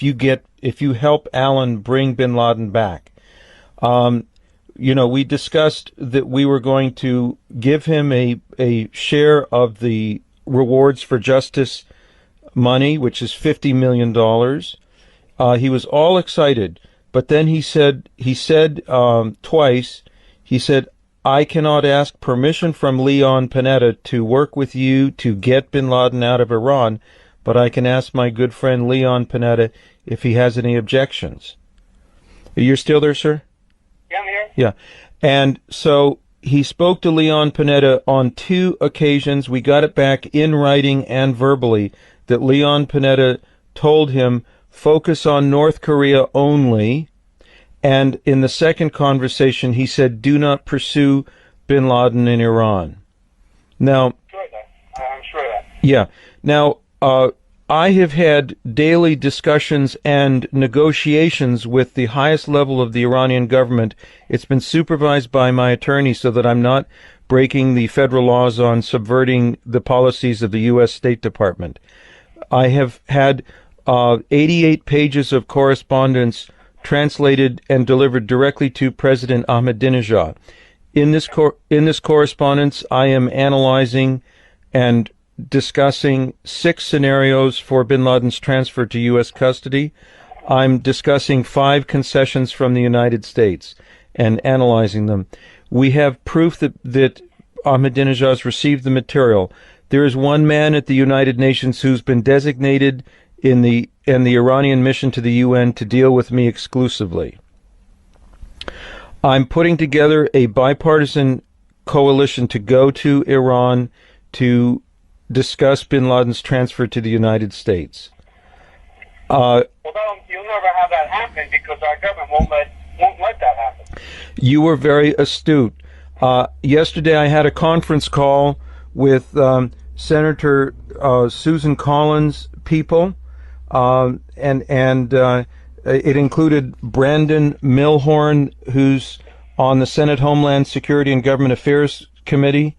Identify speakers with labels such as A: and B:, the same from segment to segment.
A: if you help Alan bring bin Laden back. We discussed that we were going to give him a share of the rewards for justice money, which is $50 million. He was all excited, but then he said twice, he said, I cannot ask permission from Leon Panetta to work with you to get bin Laden out of Iran, but I can ask my good friend Leon Panetta if he has any objections. You're still there, sir?
B: Yeah, I'm here.
A: Yeah. And so he spoke to Leon Panetta on 2 occasions. We got it back in writing and verbally that Leon Panetta told him, focus on North Korea only. And in the second conversation, he said, do not pursue bin Laden in Iran. Now,
B: I'm sure of that.
A: Yeah. Now, I have had daily discussions and negotiations with the highest level of the Iranian government. It's been supervised by my attorney so that I'm not breaking the federal laws on subverting the policies of the U.S. State Department. I have had 88 pages of correspondence translated and delivered directly to President Ahmadinejad. In this correspondence, I am analyzing and discussing 6 scenarios for bin Laden's transfer to U.S. custody. I'm discussing 5 concessions from the United States and analyzing them. We have proof that Ahmadinejad's received the material. There is one man at the United Nations who's been designated in the Iranian mission to the UN to deal with me exclusively. I'm putting together a bipartisan coalition to go to Iran to discuss bin Laden's transfer to the United States.
B: Well, you'll never have that happen because our government won't let that happen.
A: You were very astute. Yesterday I had a conference call with Senator Susan Collins' people, and it included Brandon Milhorn, who's on the Senate Homeland Security and Government Affairs Committee,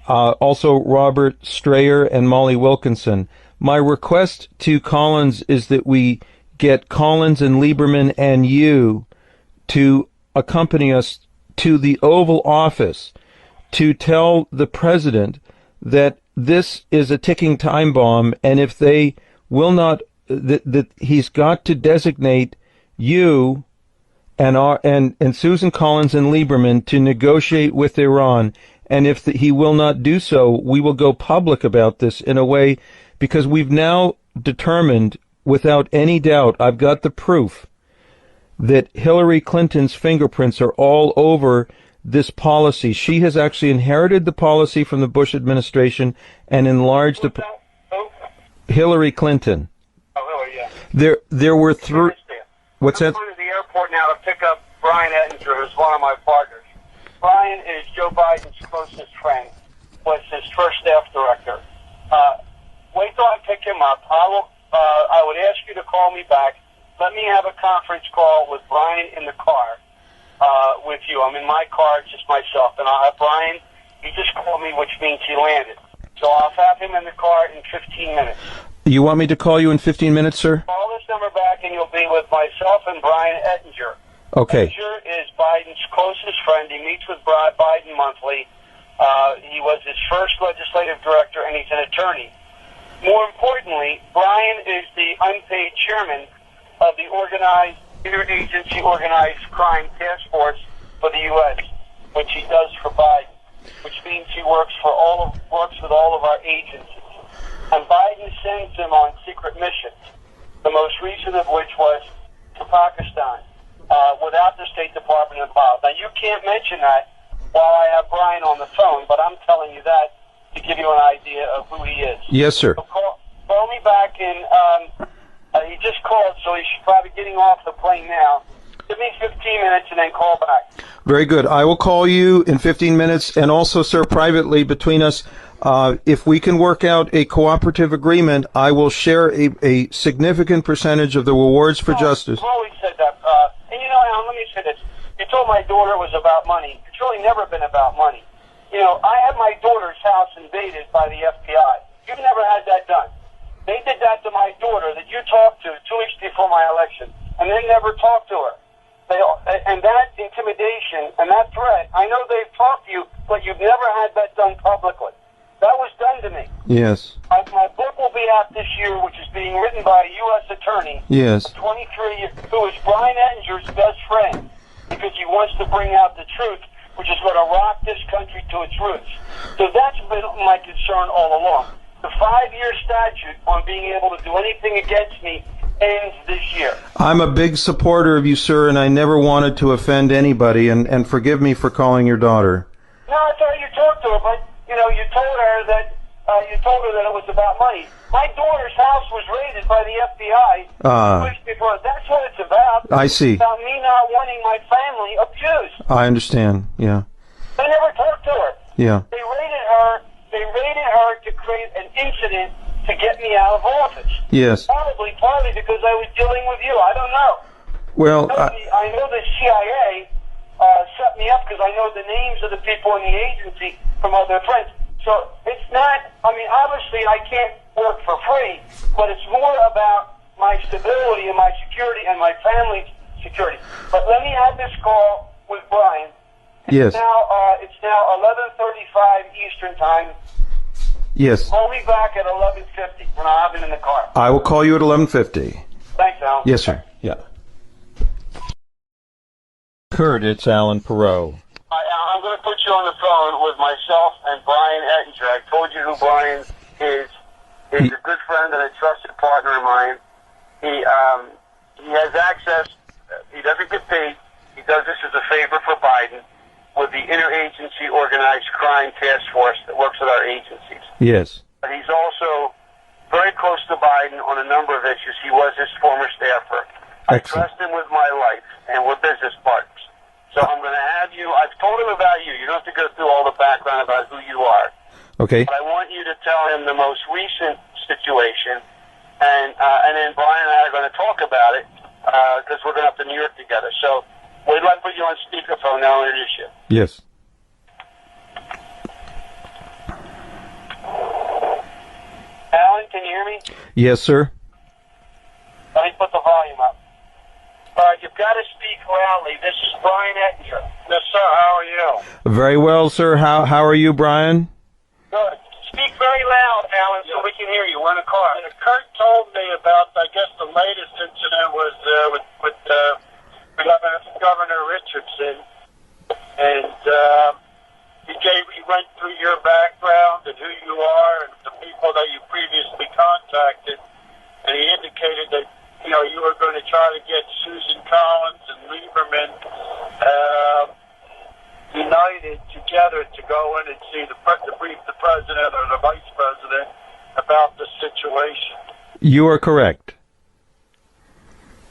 A: also Robert Strayer and Molly Wilkinson. My request to Collins is that we get Collins and Lieberman and you to accompany us to the Oval Office to tell the president that this is a ticking time bomb, and if they will not, that he's got to designate you and Susan Collins and Lieberman to negotiate with Iran. And if he will not do so, we will go public about this in a way, because we've now determined without any doubt, I've got the proof, that Hillary Clinton's fingerprints are all over this policy. She has actually inherited the policy from the Bush administration and enlarged the... Hillary Clinton.
B: Oh, Hillary, yeah.
A: There were 3... What's that?
B: I'm going to the airport now to pick up Brian Ettinger, who's one of my partners. Brian is Joe Biden's closest friend, was his first staff director. Wait till I pick him up. I would ask you to call me back. Let me have a conference call with Brian in the car with you. I'm in my car, just myself. And I'll have Brian, he just called me, which means he landed. So I'll have him in the car in 15 minutes.
A: You want me to call you in 15 minutes, sir?
B: Call this number back and you'll be with myself and Brian Ettinger.
A: Okay.
B: Ettinger is Biden's closest friend. He meets with Biden monthly. He was his first legislative director, and he's an attorney. More importantly, Brian is the unpaid chairman of the interagency organized crime task force for the U.S., which he does for Biden, which means he works with all of our agencies. And Biden sends him on secret missions, the most recent of which was to Pakistan, without the State Department involved. Now, you can't mention that while I have Brian on the phone, but I'm telling you that to give you an idea of who he is.
A: Yes, sir.
B: So call me back, and he just called, so he's probably getting off the plane now. Give me 15 minutes and then call back.
A: Very good. I will call you in 15 minutes, and also, sir, privately between us, if we can work out a cooperative agreement, I will share a significant percentage of the rewards for justice.
B: I've always said that. And you know, Alan, let me say this. You told my daughter it was about money. It's really never been about money. You know, I had my daughter's house invaded by the FBI. You've never had that done. They did that to my daughter that you talked to 2 weeks before my election, and they never talked to her. And that intimidation and that threat, I know they've talked to you, but you've never had that done publicly. That was done to me.
A: Yes.
B: My book will be out this year, which is being written by a U.S. attorney,
A: Yes.
B: 23 years, who is Brian Ettinger's best friend, because he wants to bring out the truth, which is going to rock this country to its roots. So that's been my concern all along. The 5-year statute on being able to do anything against me ends this year.
A: I'm a big supporter of you, sir, and I never wanted to offend anybody, and forgive me for calling your daughter.
B: No, I thought you talked to her, but, you told her that it was about money. My daughter's house was raided by the FBI. Weeks before. That's what it's about.
A: I see.
B: It's about me not wanting my family abused.
A: I understand, yeah.
B: They never talked to her.
A: Yeah.
B: They raided her to create an incident to get me out of office.
A: Yes.
B: Partly because I was dealing with you. I don't know.
A: Well,
B: I know the CIA set me up because I know the names of the people in the agency from other friends. So it's not, obviously I can't work for free, but it's more about my stability and my security and my family's security. But let me have this call with Brian.
A: yes.
B: It's now 11:35 Eastern Time.
A: Yes.
B: Call me back at 11:50 when I have it in the car.
A: I will call you at 11:50.
B: Thanks, Alan.
A: Yes, sir. Yeah. Kurt, it's Alan Perot.
B: I'm going to put you on the phone with myself and Brian Ettinger. I told you who Brian is. He's a good friend and a trusted partner of mine. He has access. He doesn't get paid. He does this as a favor for Biden with the Interagency Organized Crime Task Force that works with our agencies.
A: Yes.
B: But he's also very close to Biden on a number of issues. He was his former staffer. I
A: Excellent.
B: trust him with my life, and we're business partners. So I'm going to have you, I've told him about you. You don't have to go through all the background about who you are.
A: Okay.
B: But I want you to tell him the most recent situation, and then Brian and I are going to talk about it, because we're going up to New York together. So we'd like to put you on speakerphone now and introduce you.
A: Yes.
B: Alan, can you hear me?
A: Yes, sir.
B: Let me put the volume up. All right, you've got to speak loudly. This is Brian Ettinger. Yes, sir. How are you?
A: Very well, sir. How are you, Brian?
B: Good. Speak very loud, Alan, so we can hear you. We're in a car. Kurt told me about, I guess, the latest incident was with Governor Richardson, and he went through your background and who you are and the people that you previously contacted, and he indicated that you were going to try to get Susan Collins and Lieberman united together to go in and see to brief the president or the vice president about the situation.
A: You are correct.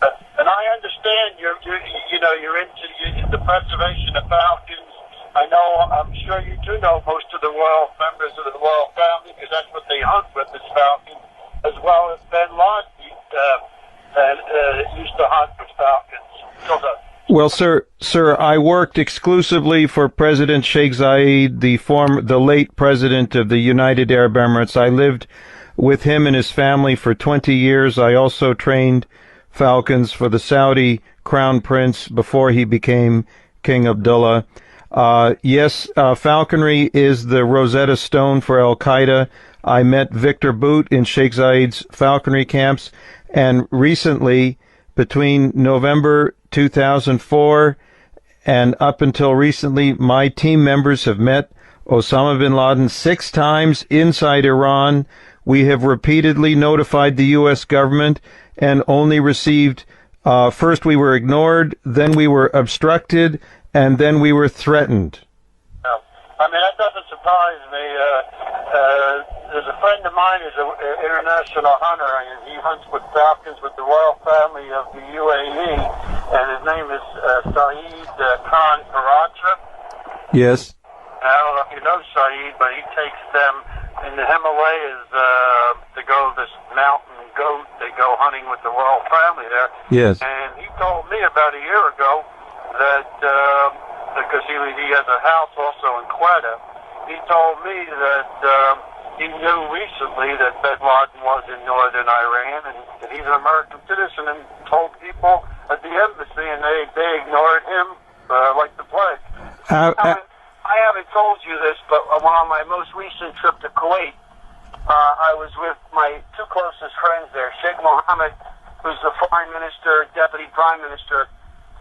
B: And I understand you're into the preservation of falcons. I'm sure you do know most of the royal members of the royal family because that's what they hunt with is falcons, as well as Ben Laden used to hunt with falcons.
A: Well, sir, I worked exclusively for President Sheikh Zayed, the late president of the United Arab Emirates. I lived with him and his family for 20 years. I also trained falcons for the Saudi crown prince before he became King Abdullah. Yes, falconry is the Rosetta Stone for Al-Qaeda. I met Victor Boot in Sheikh Zayed's falconry camps, and recently, between November 2004 and up until recently, my team members have met Osama bin Laden 6 times inside Iran. We have repeatedly notified the U.S. government and only received, first we were ignored, then we were obstructed, and then we were threatened.
B: That doesn't surprise me. There's a friend of mine who's an international hunter, and he hunts with falcons with the royal family of the UAE, and his name is Saeed Khan Karacha.
A: Yes.
B: I don't know if you know Saeed, but he takes them in the Himalayas to go this mountain goat. They go hunting with the royal family there.
A: Yes.
B: And he told me about a year ago that because he has a house also in Quetta, he told me that
C: he knew recently that bin Laden was in northern Iran, and that he's an American citizen, and told people at the embassy, and they ignored him like the plague. I haven't told you this, but on my most recent trip to Kuwait, I was with my two closest friends there, Sheikh Mohammed, who's the Foreign Minister, Deputy Prime Minister,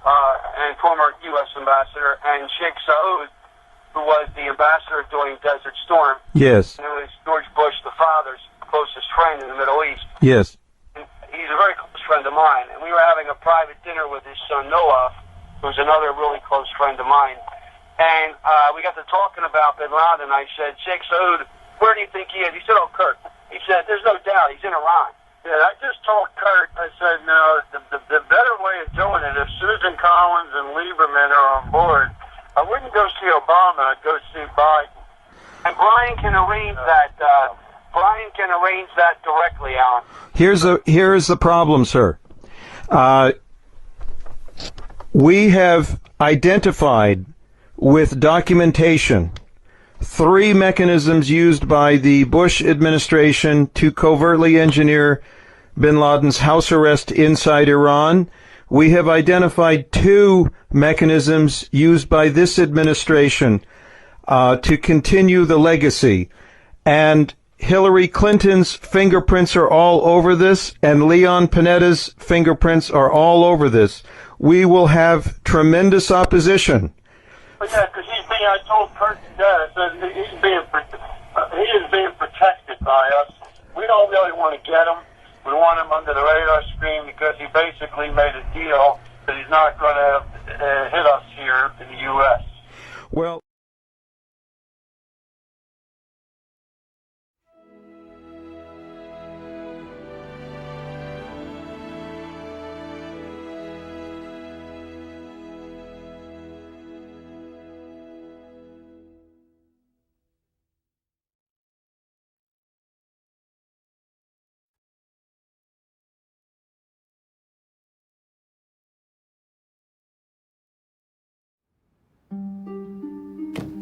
C: and former U.S. Ambassador, and Sheikh Saud, who was the ambassador during Desert Storm.
A: Yes.
C: And it was George Bush, the father's closest friend in the Middle East.
A: Yes.
C: And he's a very close friend of mine, and we were having a private dinner with his son Noah, who's another really close friend of mine. And we got to talking about bin Laden. I said, Sheikh Saud, where do you think he is? He said, oh, Kurt. He said, there's no doubt, he's in Iran.
D: Yeah, I just told Kurt, I said, no, the better way of doing it, if Susan Collins and Lieberman are on board, I wouldn't go see Obama, I'd go see Biden.
C: And Brian can arrange that. Brian can arrange that directly, Alan.
A: Here's the problem, sir. We have identified with documentation 3 mechanisms used by the Bush administration to covertly engineer bin Laden's house arrest inside Iran. We have identified 2 mechanisms used by this administration to continue the legacy. And Hillary Clinton's fingerprints are all over this, and Leon Panetta's fingerprints are all over this. We will have tremendous opposition.
D: But yeah, because I told Kurt today, I said he is being protected by us. We don't really want to get him. We want him under the radar screen because he basically made a deal that he's not going to hit us here in the U.S.
A: Well,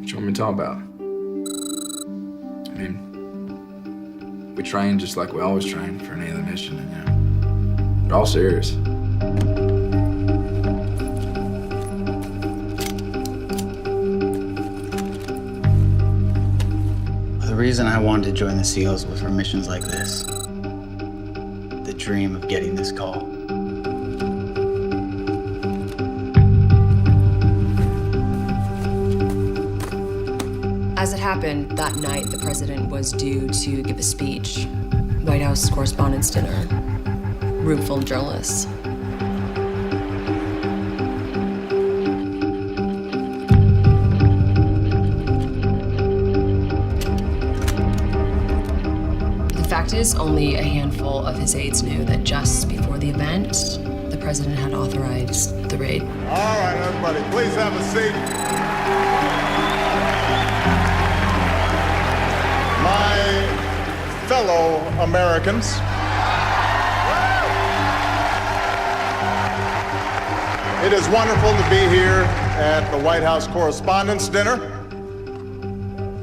E: What you want me to talk about? I mean, we train just like we always train for any other mission, and they're all serious.
F: The reason I wanted to join the SEALs was for missions like this. The dream of getting this call.
G: As it happened, that night the president was due to give a speech. White House Correspondents' Dinner. Room full of journalists. The fact is, only a handful of his aides knew that just before the event, the president had authorized the raid.
H: All right, everybody, please have a seat. My fellow Americans, it is wonderful to be here at the White House Correspondents' Dinner.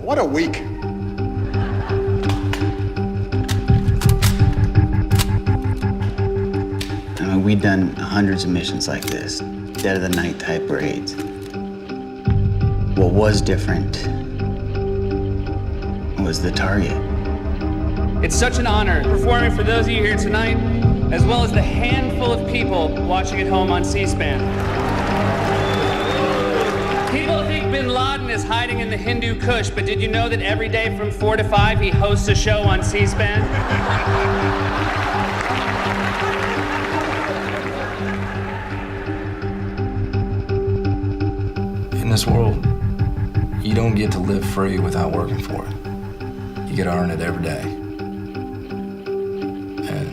H: What a week.
F: I mean, we've done hundreds of missions like this, dead of the night type raids. What was different was the target.
I: It's such an honor performing for those of you here tonight, as well as the handful of people watching at home on C-SPAN. People think bin Laden is hiding in the Hindu Kush, but did you know that every day from 4 to 5 he hosts a show on C-SPAN?
E: In this world, you don't get to live free without working for it. You get to earn it every day. And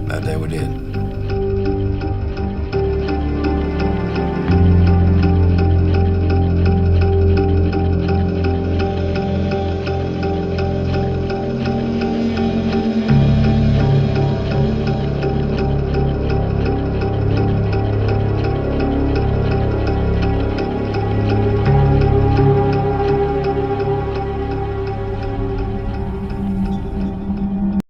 E: that day we did.